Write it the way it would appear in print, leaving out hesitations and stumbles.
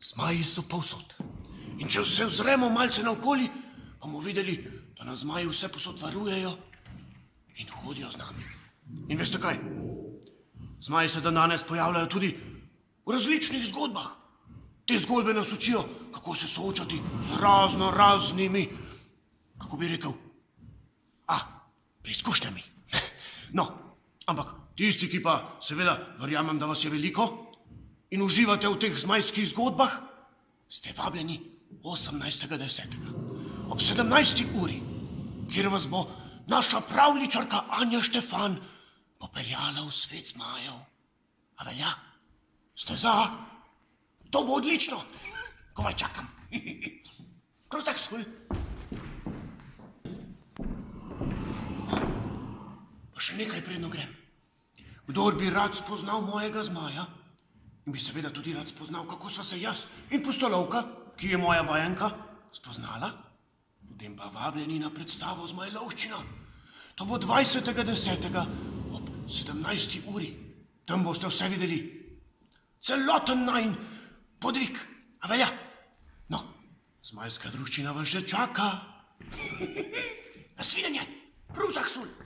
Zmaji so povsod. In če se vzremo malce naokoli, bomo videli, da nas zmaji vse posod varujejo in hodijo z nami. In veste kaj? Zmaji se danes pojavljajo tudi v različnih zgodbah. Te zgodbe nas učijo, kako se soočati z razno raznimi, kako bi rekel, preizkušnjami. No, ampak tisti, ki pa seveda verjamem, da vas je veliko in uživate v teh zmajskih zgodbah, ste vabljeni 18.10. ob 17. uri, kjer vas bo naša pravljičarka Anja Štefan popeljala v svet zmajev. A velja? Ste za? To bo odlično. Komaj čakam. Krutek sul. Pa še nekaj predno grem. Kdor bi rad spoznal mojega zmaja in bi seveda tudi rad spoznal, kako sva se jaz in pustolovka, ki je moja vajenka, spoznala, potem pa vabljeni na predstavo Zmajlovščina. To bo 20.10. ob 17. uri. Tam boste vse videli. Celoten najin podvig. A velja? No, zmajska druščina vas že čaka. Nasvidenje. Ruzak sul.